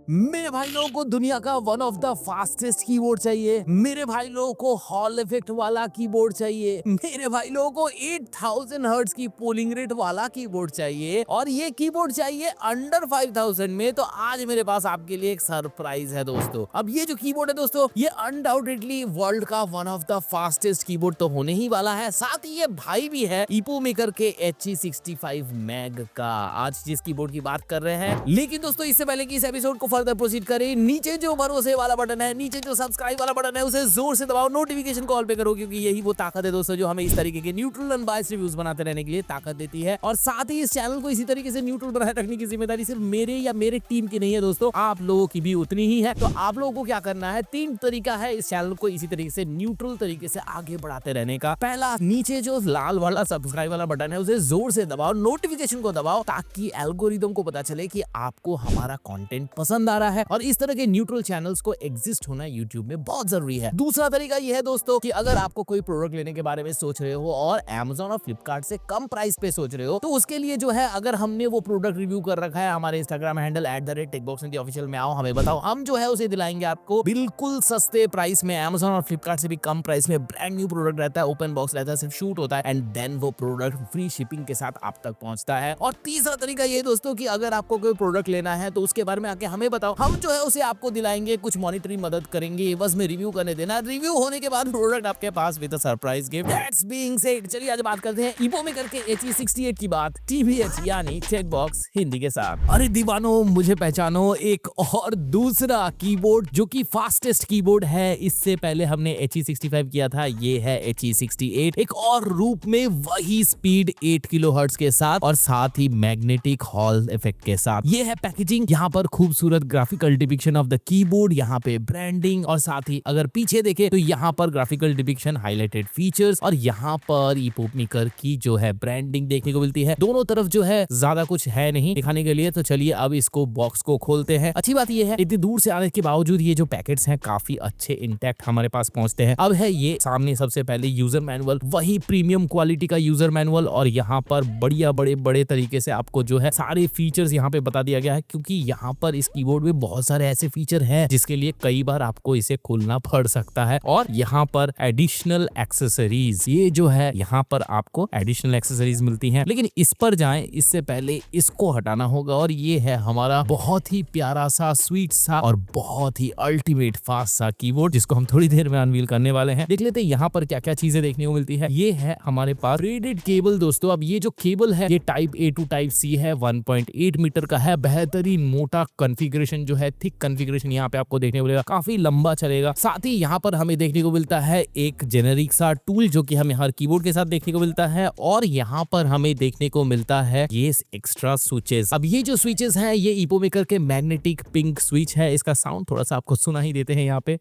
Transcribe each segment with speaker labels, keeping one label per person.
Speaker 1: मेरे भाई लोगों को दुनिया का one of the fastest keyboard चाहिए। मेरे भाई लोगों को हॉल इफेक्ट वाला कीबोर्ड चाहिए। मेरे भाई लोगों को 8000 हर्ट्ज की पोलिंग रेट वाला कीबोर्ड चाहिए और ये कीबोर्ड चाहिए अंडर 5000 में। तो आज मेरे पास आपके लिए एक सरप्राइज है दोस्तों। अब ये जो कीबोर्ड है दोस्तों, ये अनडाउटेडली वर्ल्ड का one of the fastest keyboard तो होने ही वाला है, साथ ही ये भाई भी है ईपो मेकर के HE65 मैग का। आज जिस कीबोर्ड की बात कर रहे हैं, लेकिन दोस्तों इससे पहले कि इस एपिसोड को फर्दर प्रोसीड करें, नीचे जो भरोसे वाला बटन है, नीचे जो सब्सक्राइब वाला बटन है, उसे जोर से दबाओ, नोटिफिकेशन कॉल पे करो, क्योंकि यही वो ताकत है दोस्तों जो हमें इस तरीके के न्यूट्रल अनबायस्ड रिव्यूज बनाते रहने के लिए ताकत देती है। और साथ ही इस चैनल को इसी तरीके से न्यूट्रल बनाए रखने की जिम्मेदारी सिर्फ मेरे या मेरे टीम की नहीं है दोस्तों, आप लोगों की भी उतनी ही है। तो आप लोगों को क्या करना है, 3 तरीका है इस चैनल को इसी तरीके से न्यूट्रल तरीके से आगे बढ़ाते रहने का। पहला, नीचे जो लाल वाला सब्सक्राइब वाला बटन है उसे जोर से दबाओ, नोटिफिकेशन को दबाओ, ताकि एल्गोरिदम को पता चले कि आपको हमारा कंटेंट पसंद आ रहा है। और इस तरह के न्यूट्रल चैनल्स को एग्जिस्ट होना यूट्यूब में बहुत जरूरी है। दूसरा तरीका यह है दोस्तों कि अगर आपको कोई प्रोडक्ट लेने के बारे में सोच रहे हो और Amazon और फ्लिपकार्ट से कम प्राइस पे सोच रहे हो, तो उसके लिए जो है, अगर हमने वो प्रोडक्ट रिव्यू कर रखा है हमारे इंस्टाग्राम हैंडल @techboxindia में आओ, हमें बताओ, हम जो है उसे दिलाएंगे आपको बिल्कुल सस्ते प्राइस में। Amazon और फ्लिपकार्ट से भी कम प्राइस में ब्रांड न्यू प्रोडक्ट रहता है, ओपन बॉक्स रहता है, सिर्फ शूट होता है एंड देन वो प्रोडक्ट फ्री शिपिंग के साथ आप तक पहुंचता है। और तीसरा तरीका ये दोस्तों कि अगर आपको कोई प्रोडक्ट लेना है तो उसके बारे में आके हमें बताओ, हम जो है उसे आपको दिलाएंगे, कुछ मॉनिटरी मदद करेंगे, बस में रिव्यू करने देना, रिव्यू होने के बाद प्रोडक्ट आपके पास with a surprise gift. That's being said, चलिए आज बात करते हैं ईपो मेकर के HE68 की बात, TBH यानी टेक बॉक्स हिंदी के साथ। अरे दीवानो, मुझे पहचानो, एक और दूसरा कीबोर्ड जो कि फास्टेस्ट कीबोर्ड है। इससे पहले हमने HE65 किया था, ये है HE68, एक और रूप में वही स्पीड 8 किलोहर्ट्ज के साथ और साथ ही मैग्नेटिक हॉल इफेक्ट के साथ। ये है पैकेजिंग, यहाँ पर खूबसूरत graphical depiction of the keyboard, यहाँ पे ब्रांडिंग, और साथ ही अगर पीछे देखे तो यहाँ पर ग्राफिकल डिपिक्शन, हाईलाइटेड फीचर्स, और यहाँ पर ईपो मेकर की जो है ब्रांडिंग देखने को मिलती है। दोनों तरफ जो है ज्यादा कुछ है नहीं दिखाने के लिए, तो चलिए अब इसको बॉक्स को खोलते हैं। अच्छी बात ये है, इतनी दूर से आने के बावजूद ये जो पैकेट्स हैं काफी अच्छे इंटैक्ट हमारे पास पहुंचते हैं। अब है ये सामने सबसे पहले यूजर मैनुअल, वही प्रीमियम क्वालिटी का यूजर मैनुअल, और यहाँ पर बढ़िया बड़े तरीके से आपको जो है सारे फीचर्स यहाँ पे बता दिया गया है, क्योंकि यहाँ पर इस कीबोर्ड में बहुत सारे ऐसे फीचर हैं जिसके लिए कई बार आपको इसे खोलना पड़ सकता है। और यहाँ पर एडिशनल एक्सेसरीज, ये जो है यहाँ पर आपको एडिशनल एक्सेसरीज मिलती हैं, लेकिन इस पर जाएं इससे पहले इसको हटाना होगा। और ये है हमारा बहुत ही प्यारा सा, स्वीट सा और बहुत ही अल्टीमेट फास्ट सा कीबोर्ड, जिसको हम थोड़ी देर में अनवील करने वाले हैं। देख लेते हैं यहाँ पर क्या क्या चीजें देखने को मिलती है। ये है हमारे पास थ्रेडेड केबल दोस्तों। अब ये जो केबल है ये type A to type C है, 1.8 मीटर का है, बेहतरीन मोटा कॉन्फ़िगरेशन जो है, थिक कॉन्फ़िगरेशन यहाँ पे आपको देखने को मिलेगा, काफी लंबा चलेगा। साथ ही यहाँ पर हमें देखने को मिलता है एक जेनेरिक सा टूल जो कि हमें हर कीबोर्ड के साथ देखने को मिलता है, और यहाँ पर हमें देखने को मिलता है ये एक्स्ट्रा स्विचेस। अब ये जो स्विचेस हैं ये ईपो मेकर के मैग्नेटिक पिंक स्विच है, इसका साउंड थोड़ा सा आपको सुना ही देते हैं यहाँ पे।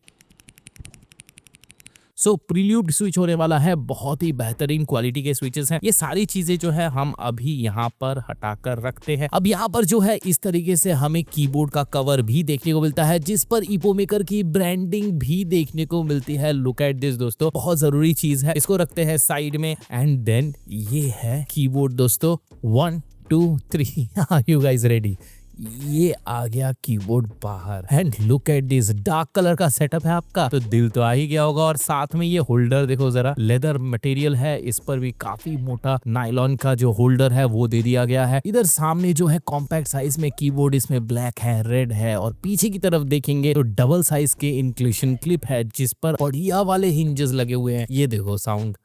Speaker 1: प्रील्यूड स्विच होने वाला है, बहुत ही बेहतरीन क्वालिटी के स्विचेस हैं। ये सारी चीजें जो है हम अभी यहाँ पर हटाकर रखते हैं। अब यहाँ पर जो है इस तरीके से हमें कीबोर्ड का कवर भी देखने को मिलता है, जिस पर ईपो मेकर की ब्रांडिंग भी देखने को मिलती है। लुक एट दिस दोस्तों, बहुत जरूरी चीज है। इसको रखते हैं साइड में एंड देन ये है कीबोर्ड दोस्तों। 1 2 3 आर यू गाइस रेडी? ये आ गया कीबोर्ड बाहर and look at this, dark colour का सेटअप है आपका, तो दिल तो आ ही गया होगा। और साथ में ये होल्डर देखो जरा, लेदर मटेरियल है, इस पर भी काफी मोटा नायलॉन का जो होल्डर है वो दे दिया गया है। इधर सामने जो है कॉम्पैक्ट साइज में कीबोर्ड, इसमें ब्लैक है, रेड है, और पीछे की तरफ देखेंगे तो डबल साइज के इंक्लूशन क्लिप है जिस पर बढ़िया वाले हिंजेस लगे हुए हैं। ये देखो साउंड,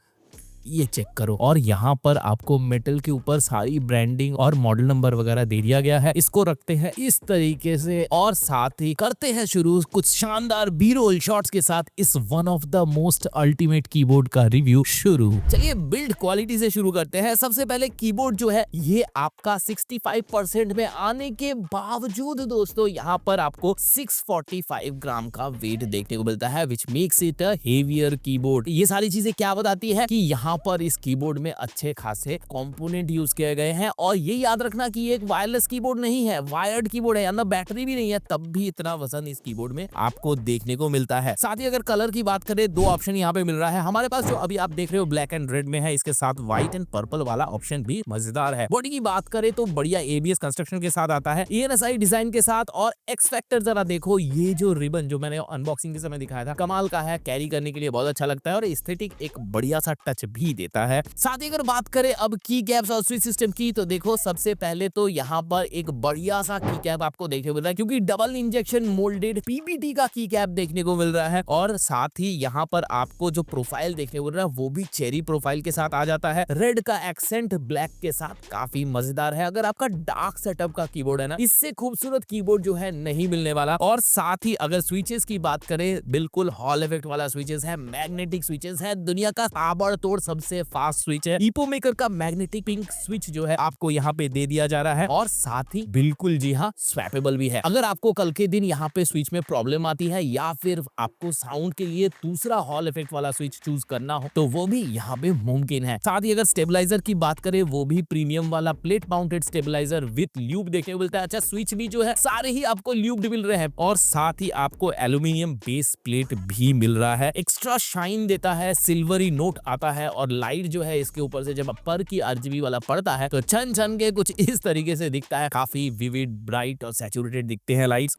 Speaker 1: ये चेक करो। और यहाँ पर आपको मेटल के ऊपर सारी ब्रांडिंग और मॉडल नंबर वगैरह दे दिया गया है। इसको रखते हैं इस तरीके से और साथ ही करते हैं शुरू कुछ शानदार बी-रोल शॉट्स के साथ इस one of the most ultimate keyboard का रिव्यू शुरू। चलिए बिल्ड क्वालिटी से शुरू करते हैं। सबसे पहले कीबोर्ड जो है ये आपका 65% में आने के बावजूद दोस्तों यहाँ पर आपको 645 ग्राम का वेट देखने को मिलता है, which makes it a heavier keyboard. ये सारी चीजें क्या बताती है कि यहाँ पर इस कीबोर्ड में अच्छे खासे कंपोनेंट यूज किए गए हैं और ये याद रखना कि ये एक वायरलेस कीबोर्ड नहीं है, वायर्ड कीबोर्ड है, अंदर बैटरी भी नहीं है, तब भी इतना वजन इस कीबोर्ड में आपको देखने को मिलता है। साथ ही अगर कलर की बात करें, दो ऑप्शन यहाँ पे मिल रहा है हमारे पास, जो अभी आप देख रहे हो ब्लैक एंड रेड में है, इसके साथ व्हाइट एंड पर्पल वाला ऑप्शन भी मजेदार है। बॉडी की बात करें तो बढ़िया एबीएस कंस्ट्रक्शन के साथ आता है, एएनएसआई डिजाइन के साथ, और एक्स फैक्टर जरा देखो, ये जो रिबन जो मैंने अनबॉक्सिंग के समय दिखाया था, कमाल का है, कैरी करने के लिए बहुत अच्छा लगता है और एस्थेटिक एक बढ़िया सा टच भी देता है। साथ ही अगर बात करें अब की कैप्स और स्विच सिस्टम की, तो देखो सबसे पहले तो यहाँ पर एक बढ़िया सा की कैप आपको देखने को मिल रहा है, क्योंकि डबल इंजेक्शन मोल्डेड पीबीटी का की कैप देखने को मिल रहा है। और साथ ही यहाँ पर आपको जो प्रोफाइल देखने को मिल रहा है वो भी चेरी प्रोफाइल के साथ आ जाता है, रेड का एक्सेंट ब्लैक के साथ काफी मजेदार है। अगर आपका डार्क सेटअप का कीबोर्ड है ना, इससे खूबसूरत कीबोर्ड जो है नहीं मिलने वाला। और साथ ही अगर स्विचेस की बात करें, बिल्कुल हॉल इफेक्ट वाला स्विचेस है, मैग्नेटिक स्विचेस है, दुनिया का ताबड़तोड़ सबसे फास्ट स्विच है। ईपो मेकर का मैग्नेटिक पिंक स्विच जो है आपको यहाँ पे दे दिया जा रहा है, और साथ ही बिल्कुल जी हाँ स्वैपेबल भी है। अगर आपको कल के दिन यहाँ पे स्विच में प्रॉब्लम आती है या फिर आपको साउंड के लिए दूसरा हॉल इफेक्ट वाला स्विच चूज करना हो, तो वो भी यहाँ पे मुमकिन है। साथ ही अगर स्टेबलाइजर की बात करें, वो भी प्रीमियम वाला plate mounted stabiliser with lube देखने को मिलता है। अच्छा, स्विच भी जो है सारे ही आपको ल्यूब्ड मिल रहे हैं, और साथ ही आपको एल्यूमिनियम बेस प्लेट भी मिल रहा है, एक्स्ट्रा शाइन देता है, सिल्वरी नोट आता है, और लाइट जो है इसके ऊपर से जब पर की आरजीबी वाला पड़ता है तो छन छन के कुछ इस तरीके से दिखता है, काफी विविड, ब्राइट और सैचुरेटेड दिखते हैं लाइट्स।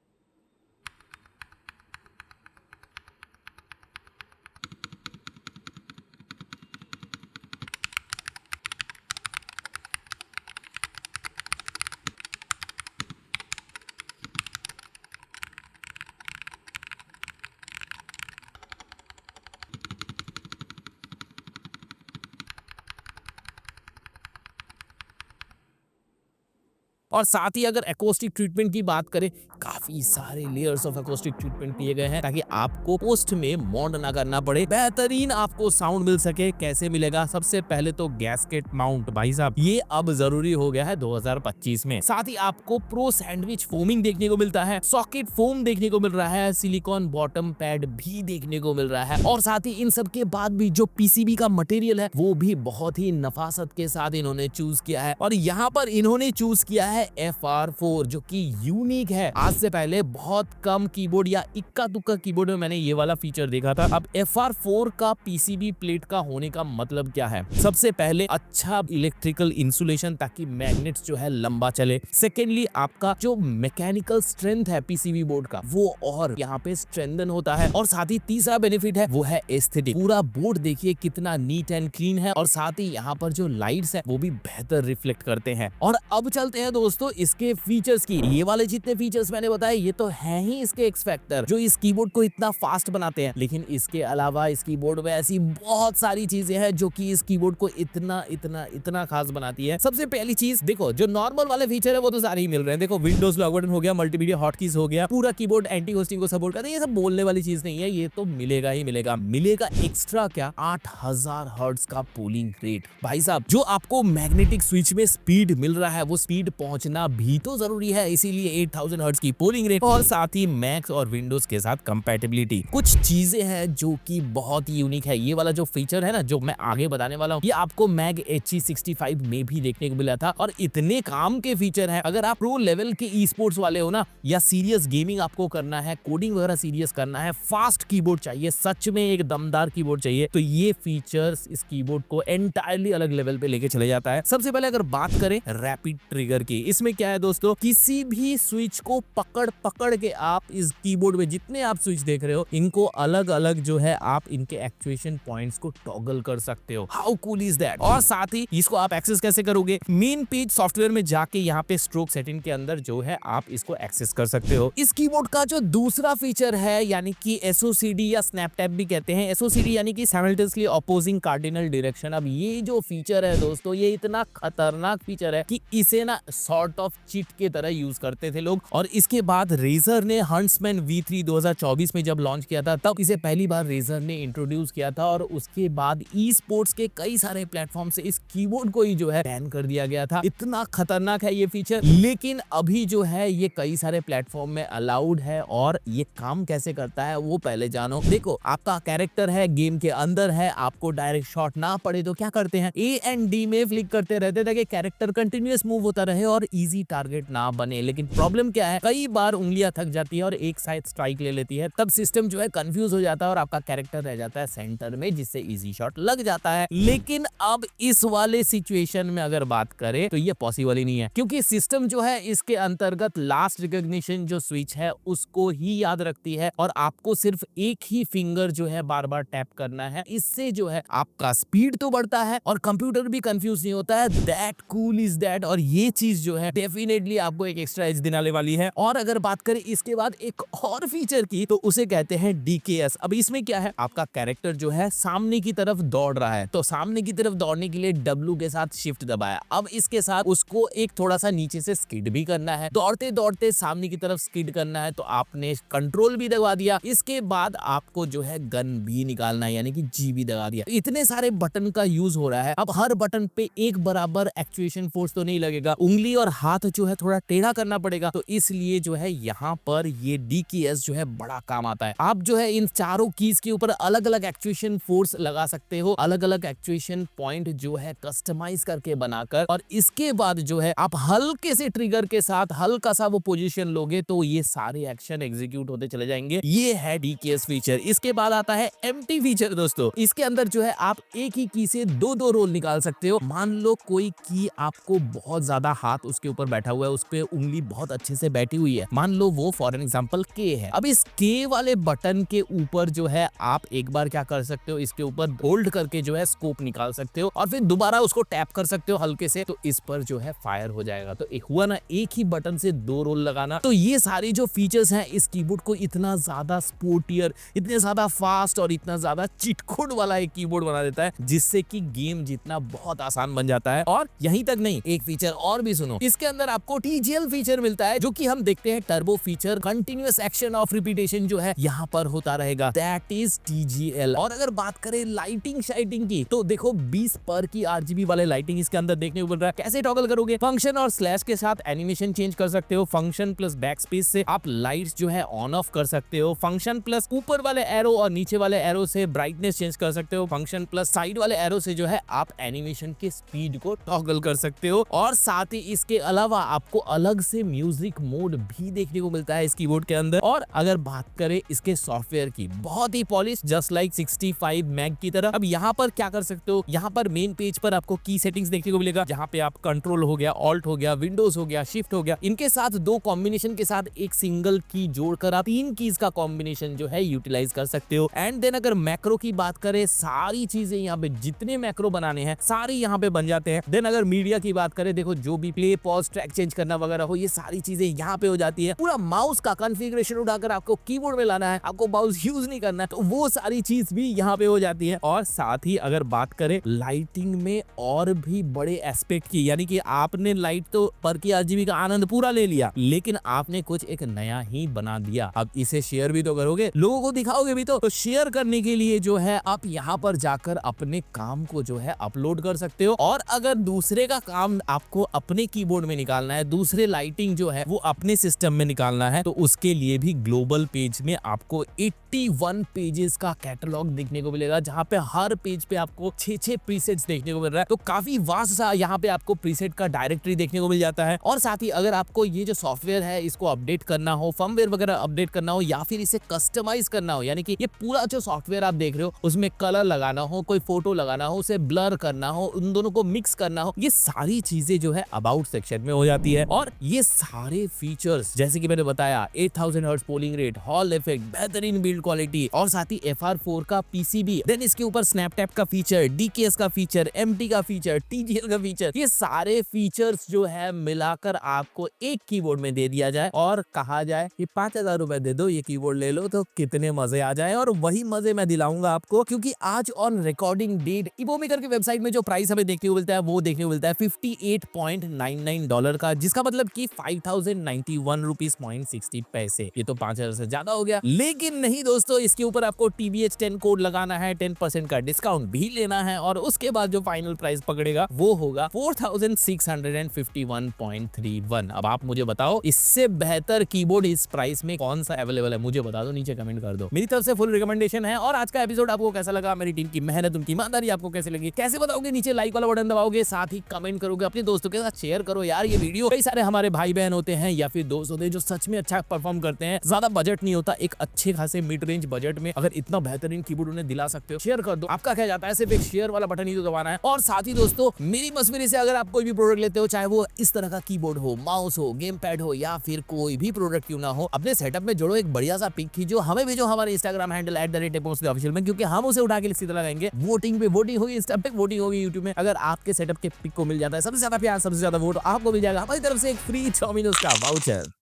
Speaker 1: और साथ ही अगर एकॉस्टिक ट्रीटमेंट की बात करें, काफी सारे लेयर्स ऑफ एकॉस्टिक ट्रीटमेंट किए गए हैं ताकि आपको पोस्ट में मॉड ना करना पड़े, बेहतरीन आपको साउंड मिल सके। कैसे मिलेगा? सबसे पहले तो गैस्केट माउंट, भाई साहब ये अब जरूरी हो गया है 2025 में। साथ ही आपको प्रो सैंडविच फोमिंग देखने को मिलता है, सॉकेट फोम देखने को मिल रहा है, सिलिकॉन बॉटम पैड भी देखने को मिल रहा है, और साथ ही इन सब के बाद भी जो पीसीबी का मटेरियल है वो भी बहुत ही नफासत के साथ इन्होंने चूज किया है। और यहाँ पर इन्होंने चूज किया है FR4, जो कि यूनिक है। आज से पहले बहुत कम कीबोर्ड या इक्का दुक्का कीबोर्ड में मैंने ये वाला फीचर देखा था। अब FR4 का पीसीबी प्लेट का होने का मतलब क्या है? सबसे पहले अच्छा इलेक्ट्रिकल इंसुलेशन ताकि मैग्नेट्स जो है लंबा चले। सेकेंडली आपका जो मैकेनिकल स्ट्रेंथ है पीसीबी बोर्ड का वो और यहाँ पे स्ट्रेंथन होता है। और साथ ही तीसरा बेनिफिट है वो है एस्थेटिक। पूरा बोर्ड देखिए कितना नीट एंड क्लीन है, और साथ ही यहाँ पर जो लाइट्स है वो भी बेहतर रिफ्लेक्ट करते हैं। और अब चलते हैं दोस्तों इसके फीचर्स की। ये वाले जितने फीचर्स मैंने बताए ये तो है ही इसके एक्स फैक्टर जो इस कीबोर्ड को इतना फास्ट बनाते हैं, लेकिन इसके अलावा इस कीबोर्ड में ऐसी बहुत सारी चीजें हैं जो कि इस कीबोर्ड को इतना इतना इतना खास बनाती है। सबसे पहली चीज देखो, जो नॉर्मल वाले फीचर है वो तो सारे ही मिल रहे हैं। देखो विंडोज लॉक बटन हो गया, मल्टीमीडिया हॉटकीज हो गया, पूरा कीबोर्ड एंटी होस्टिंग को सपोर्ट करता है। ये सब बोलने वाली चीज नहीं है, ये तो मिलेगा ही मिलेगा। मिलेगा एक्स्ट्रा क्या? 8000 हर्ट्ज का पोलिंग रेट। भाई साहब जो आपको मैग्नेटिक स्विच में स्पीड मिल रहा है वो स्पीड पहुंचना भी तो जरूरी है, इसीलिए 8000 हर्ट्ज की पोलिंग रेट, और साथ ही मैक्स और विंडोज के साथ कंपैटिबिलिटी। कुछ चीजें हैं जो कि बहुत ही यूनिक है। ये वाला जो फीचर है ना जो मैं आगे बताने वाला हूँ, ये आपको मैग HE65 में भी देखने को मिला था, और इतने काम के फीचर है। अगर आप प्रो लेवल के ई स्पोर्ट्स वाले हो ना, या सीरियस गेमिंग आपको करना है, कोडिंग वगैरह सीरियस करना है, फास्ट कीबोर्ड चाहिए, सच में एक दमदार कीबोर्ड चाहिए, तो ये फीचर्स इस कीबोर्ड को एंटायरली अलग लेवल पे लेके चले जाता है। सबसे पहले अगर बात करें रैपिड ट्रिगर की, इसमें क्या है दोस्तों, किसी भी स्विच को पकड़ पकड़ के आप इस कीबोर्ड में जितने आप स्विच देख रहे हो इनको अलग अलग जो है आप इनके एक्चुएशन पॉइंट्स को टॉगल कर सकते हो। How cool is that? और साथ ही इसको आप एक्सेस कैसे करोगे? मेन पेज सॉफ्टवेयर में जाके यहाँ पे स्ट्रोक सेटिंग के अंदर जो है आप इसको एक्सेस कर सकते हो। इस कीबोर्ड का जो दूसरा फीचर है यानी कि SOCD या स्नैप टैप भी कहते हैं, SOCD यानी कि साइमल्टेनियसली ऑपोजिंग कार्डिनल डायरेक्शन। अब ये जो फीचर है दोस्तों ये इतना खतरनाक फीचर है कि इसे ना 100 सॉर्ट ऑफ चिट के तरह यूज करते थे लोग। और इसके बाद रेजर ने हंट्समैन V3 2024 में जब लॉन्च किया था तब इसे पहली बार रेजर ने इंट्रोड्यूस किया था और उसके बाद ई स्पोर्ट्स के कई सारे प्लेटफॉर्म से इस कीबोर्ड को ही जो है बैन कर दिया गया था। इतना खतरनाक है ये फीचर, लेकिन अभी जो है ये कई सारे प्लेटफॉर्म में अलाउड है। और ये काम कैसे करता है वो पहले जानो। देखो, आपका कैरेक्टर है, गेम के अंदर है, आपको डायरेक्ट शॉट ना पड़े तो क्या करते हैं, A एंड D में फ्लिक करते रहते ताकि कैरेक्टर कंटिन्यूअस मूव होता रहे और इजी टारगेट ना बने। लेकिन प्रॉब्लम क्या है, कई बार उंगलियां थक जाती है और एक साइड स्ट्राइक ले लेती है, तब सिस्टम जो है कंफ्यूज हो जाता है और आपका कैरेक्टर रह जाता है सेंटर में, जिससे इजी शॉट लग जाता है। लेकिन अब इस वाले सिचुएशन में अगर बात करें तो ये पॉसिबल ही नहीं है, क्योंकि सिस्टम जो है इसके अंतर्गत लास्ट रिकॉग्निशन जो स्विच है उसको ही याद रखती है और आपको सिर्फ एक ही फिंगर जो है बार बार टैप करना है। इससे जो है आपका स्पीड तो बढ़ता है और कंप्यूटर भी कंफ्यूज नहीं होता है। That cool is that. और ये चीज जो है डेफिनेटली आपको एक एक्स्ट्रा एज दिलाने वाली है। और अगर बात करें इसके बाद एक और फीचर की तो उसे कहते हैं DKS। अब इसमें क्या है, आपका कैरेक्टर जो है सामने की तरफ दौड़ रहा है, तो सामने की तरफ दौड़ने के लिए W के साथ शिफ्ट दबाया। अब इसके साथ उसको एक थोड़ा सा नीचे से स्किड भी करना है, दौड़ते दौड़ते सामने की तरफ स्किड करना है, तो आपने कंट्रोल भी दबा दिया। इसके बाद आपको जो है गन भी निकालना है, यानी कि G भी दबा दिया। इतने सारे बटन का यूज हो रहा है। अब हर बटन पे एक बराबर एक्चुएशन फोर्स तो नहीं लगेगा, उंगली और हाथ जो है थोड़ा टेढ़ा करना पड़ेगा, तो इसलिए जो है यहाँ पर ये DKS जो है बड़ा काम आता है। आप जो है इन चारों कीज के ऊपर अलग अलग एक्चुएशन फोर्स लगा सकते हो, अलग अलग एक्चुएशन पॉइंट जो है कस्टमाइज करके बनाकर, और इसके बाद जो है आप हल्के से ट्रिगर के साथ हल्का सा वो पोजीशन लोगे तो ये सारे एक्शन एग्जीक्यूट होते चले जाएंगे। ये है DKS फीचर। इसके बाद आता है एम्प्टी फीचर दोस्तों। इसके अंदर जो है आप एक ही की से दो दो रोल निकाल सकते हो। मान लो कोई की आपको बहुत ज्यादा हाथ उसके ऊपर बैठा हुआ है, उस पे उंगली बहुत अच्छे से बैठी हुई है, मान लो वो फॉर एन एग्जांपल K है। अब इस K वाले बटन के ऊपर जो है आप एक बार क्या कर सकते हो, इसके ऊपर होल्ड करके जो है स्कोप निकाल सकते हो और फिर दोबारा उसको टैप कर सकते हो हल्के से, तो इस पर जो है फायर हो जाएगा। तो एक हुआ ना, एक ही बटन से दो रोल लगाना। तो ये सारी जो फीचर्स हैं इस कीबोर्ड को इतना ज्यादा स्पोर्टियर, इतने ज्यादा फास्ट और इतना ज्यादा चिटकोड वाला एक कीबोर्ड बना देता है, जिससे कि गेम जीतना बहुत आसान बन जाता है। और यहीं तक नहीं, एक फीचर और भी सुनो, इसके अंदर आपको TGL फीचर मिलता है, जो कि हम देखते हैं turbo feature, continuous action of repetition जो है यहाँ पर होता रहेगा, दैट इज TGL। और अगर बात करें लाइटिंग शाइटिंग की, तो देखो 20 पर की RGB वाले लाइटिंग इसके अंदर देखने को मिल रहा है। कैसे टॉगल करोगे, फंक्शन और स्लैश के साथ एनिमेशन चेंज कर सकते हो। फंक्शन प्लस बैक स्पेस से आप लाइट्स जो है ऑन ऑफ कर सकते हो। फंक्शन प्लस ऊपर वाले एरो और नीचे वाले एरो से ब्राइटनेस चेंज कर सकते हो। फंक्शन प्लस साइड वाले एरो से जो है आप एनिमेशन के स्पीड को टॉगल कर सकते हो। और साथ ही इसके अलावा आपको अलग से म्यूजिक मोड भी देखने को मिलता है इस कीबोर्ड के अंदर। और अगर बात करें इसके सॉफ्टवेयर की, बहुत ही पॉलिश, जस्ट लाइक 65 मैग की तरह। अब यहाँ पर क्या कर सकते हो, यहाँ पर मेन पेज पर आपको की सेटिंग्स देखने को मिलेगा, जहाँ पे आप कंट्रोल हो गया, ऑल्ट हो गया, विंडोज हो गया, शिफ्ट हो गया, इनके साथ दो कॉम्बिनेशन के साथ एक सिंगल की जोड़कर आप 3 कीज का कॉम्बिनेशन जो है यूटिलाइज कर सकते हो। एंड देन अगर मैक्रो की बात करें, सारी चीजें यहाँ पे जितने मैक्रो बनाने हैं सारे यहाँ पे बन जाते हैं। देन अगर मीडिया की बात करें, देखो जो भी प्ले, पॉज, ट्रैक चेंज करना वगैरह हो, ये सारी चीजें यहाँ पे हो जाती है। पूरा माउस का कॉन्फ़िगरेशन उठाकर आपको कीबोर्ड में लाना है, आपको माउस यूज नहीं करना है, तो वो सारी चीज भी यहाँ पे हो जाती है। और साथ ही अगर बात करें लाइटिंग में और भी बड़े एस्पेक्ट की, यानी कि आपने लाइट तो पर की RGB का आनंद पूरा ले लिया, लेकिन आपने कुछ एक नया ही बना दिया। अब इसे शेयर भी तो करोगे, लोगों को दिखाओगे भी तो शेयर करने के लिए जो है आप यहाँ पर जाकर अपने काम को जो है अपलोड कर सकते हो। और अगर दूसरे का काम आपको अपने कीबोर्ड में निकालना है, दूसरे लाइटिंग जो है वो अपने सिस्टम में निकालना है, तो उसके लिए भी ग्लोबल पेज में आपको 81 पेजेस का कैटलॉग देखने को मिलेगा, जहाँ पे हर पेज पे आपको 6 प्रीसेट्स देखने को मिल रहा है। तो काफी वास्ट सा यहाँ पे आपको प्रीसेट का डायरेक्टरी देखने को मिल जाता है। और साथ ही अगर आपको ये जो सॉफ्टवेयर है इसको अपडेट करना हो, फर्मवेयर वगैरह अपडेट करना हो, या फिर इसे कस्टमाइज करना हो, यानी कि ये पूरा जो सॉफ्टवेयर आप देख रहे हो उसमें कलर लगाना हो, कोई फोटो लगाना हो, उसे ब्लर करना हो, उन दोनों को मिक्स करना हो, ये सारी चीजें जो है अबाउट सेक्शन में हो जाती है। और ये सारे फीचर्स जैसे कि मैंने बताया, 8000 hertz polling rate, hall effect, बेहतरीन बिल्ड बिल्ड क्वालिटी और साथ ही FR4 का PCB, देन इसके ऊपर स्नैपटैप का फीचर, DKS का फीचर, MT का फीचर, TTL का फीचर, ये सारे फीचर्स जो है मिलाकर आपको एक कीबोर्ड में दे दिया जाए और कहा जाए कि 5,000 रुपए दे दो, ये कीबोर्ड ले लो, तो कितने मजे आ जाए। और वही मजे मैं दिलाऊंगा आपको, क्योंकि आज ऑन रिकॉर्डिंग डेट इवोमेकर की वेबसाइट में जो प्राइस हमें देखने को मिलता है वो देखने को मिलता है $58.99 का, जिसका मतलब कि 5,091 रुपीज 60 पैसे। ये तो 5,000 से ज्यादा हो गया, लेकिन नहीं दोस्तों, इसके ऊपर आपको TBH10 कोड लगाना है, 10% का डिस्काउंट भी लेना है और उसके बाद जो फाइनल प्राइस पकड़ेगा वो होगा 4,651.31। अब आप मुझे बताओ, इससे बेहतर कीबोर्ड इस प्राइस में कौन सा अवेलेबल है? मुझे बता दो, नीचे कमेंट कर दो। मेरी तरफ से फुल रिकमेंडेशन है। और आज का एपिसोड आपको कैसा लगा? मेरी टीम की मेहनत, उनकी ईमानदारी आपको कैसे लगी? कैसे बताओगे? नीचे लाइक वाला बटन दबाओगे, साथ ही कमेंट करोगे, अपने दोस्तों के साथ शेयर करो यार ये वीडियो। कई सारे हमारे भाई बहन होते हैं या फिर दोस्त होते हैं जो सच में अच्छा परफॉर्म करते हैं, ज्यादा बजट नहीं होता, एक अच्छे खासे मिड रेंज बजट में अगर इतना बेहतरीन कीबोर्ड उन्हें दिला सकते हो, शेयर कर दो। आपका क्या जाता है, सिर्फ एक शेयर वाला बटन ही तो दबाना है। और साथ ही दोस्तों, मेरी मशवरे से अगर आप कोई भी प्रोडक्ट लेते हो, चाहे वो इस तरह का कीबोर्ड हो, माउस हो, गेम पैड हो या फिर कोई भी प्रोडक्ट क्यों ना हो, अपने सेटअप में जोड़ो एक बढ़िया सा पिक खींचो, हमें भेजो हमारे इंस्टाग्राम हैंडल @ऑफिशियल में, क्योंकि हम उसे उठा के सीधा लगाएंगे। वोटिंग पे वोटिंग होगी, इंस्टा पे वोटिंग होगी, यूट्यूब में अगर आपके सेटअप के पिक को मिल जाता है सबसे ज्यादा प्यार, सबसे ज्यादा वोट, आपको मिल जाएगा हमारी तरफ से एक फ्री डोमिनोज का वाउचर।